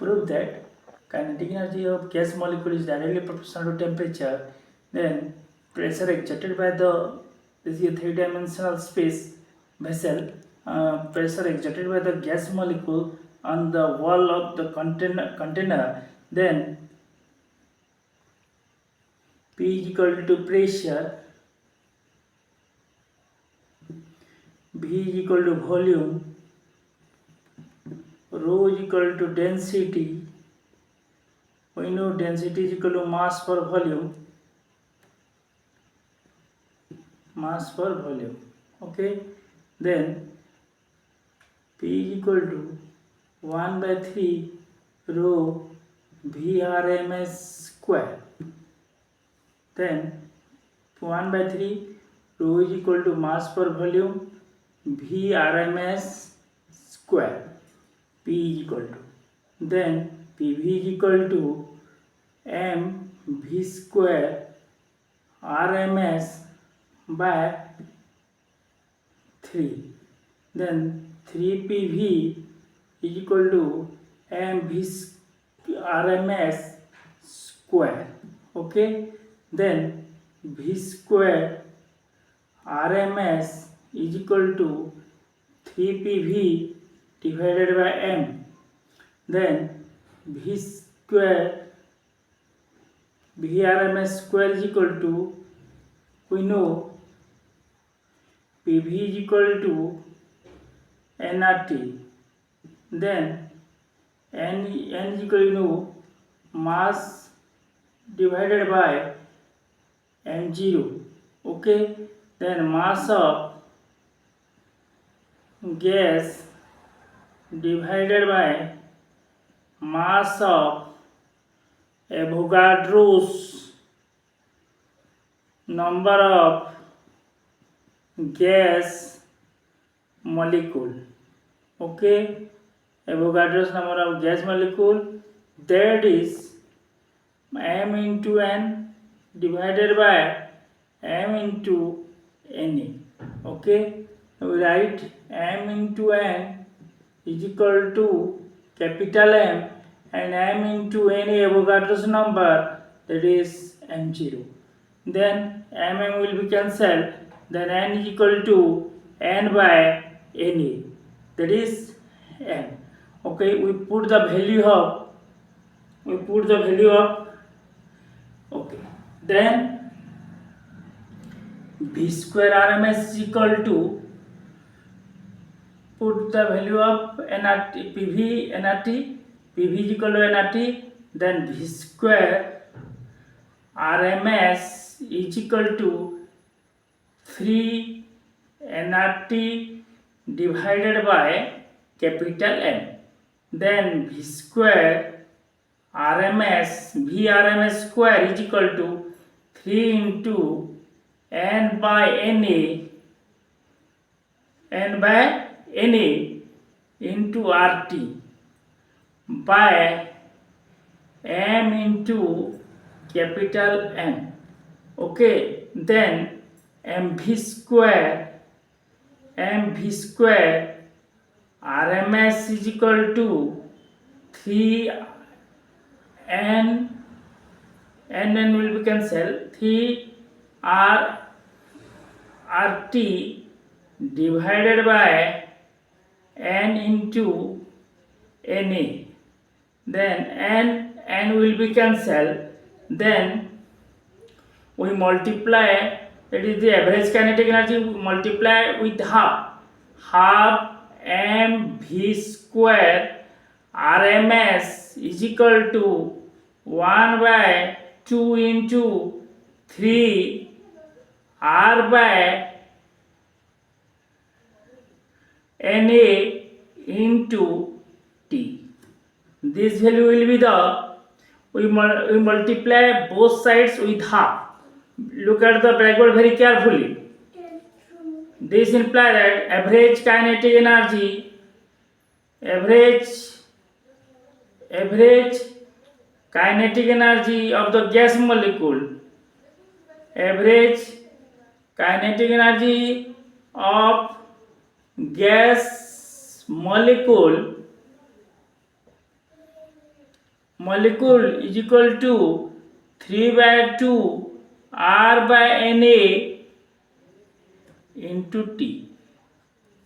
prove that kinetic energy of gas molecule is directly proportional to temperature, then pressure exerted by the this is a three-dimensional space vessel, pressure exerted by the gas molecule on the wall of the container, then P is equal to pressure, V is equal to volume, rho is equal to density. We know density is equal to mass per volume. Okay, then P is equal to 1 by 3 rho VRMS square. Then 1 by 3 rho is equal to mass per volume VRMS square. P is equal to, then PV is equal to mv square RMS by 3. Then 3PV is equal to mv RMS square. Okay, then V square RMS is equal to 3PV divided by m. Then V square VRMS square is equal to, we know PV is equal to nRT. Then n is equal to mass divided by m0. Okay, then mass of gas divided by mass of Avogadro's number of gas molecule. Okay, Avogadro's number of gas molecule, that is m into n divided by m into Na. Okay, we write m into n is equal to capital M and m into any Avogadro's number, that is m0. Then mm will be cancelled, then n is equal to n by Na, that is n. Okay, we put the value of okay, then V square RMS is equal to, put the value of nRT, PV nRT, PV is equal to nRT, then V square RMS is equal to 3 nRT divided by capital M. Then V square RMS, VRMS square is equal to 3 into n by Na into RT by m into capital N. Okay, then mv square RMS is equal to 3 n will be cancelled, 3 RT divided by n into Na. Then n will be cancelled, then we multiply, that is the average kinetic energy, we multiply with half mv square RMS is equal to 1 by 2 into 3 R by Na into T. This value will be the, we multiply both sides with half. Look at the blackboard very carefully. This implies that average kinetic energy, average kinetic energy of the gas molecule, average kinetic energy of gas molecule molecule is equal to 3 by 2 R by Na into T.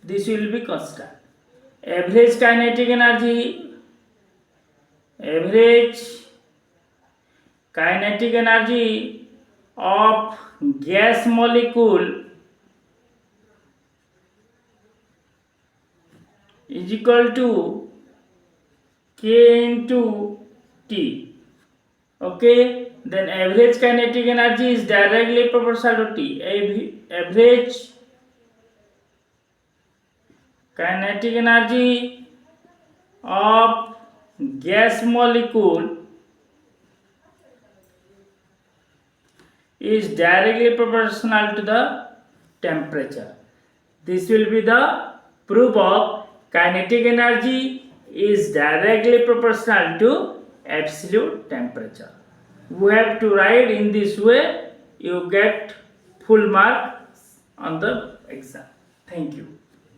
This will be constant. Average kinetic energy of gas molecule is equal to K into T. Okay, then average kinetic energy is directly proportional to T. Average kinetic energy of gas molecule is directly proportional to the temperature. This will be the proof of kinetic energy is directly proportional to absolute temperature. We have to write in this way, you get full marks on the exam. Thank you.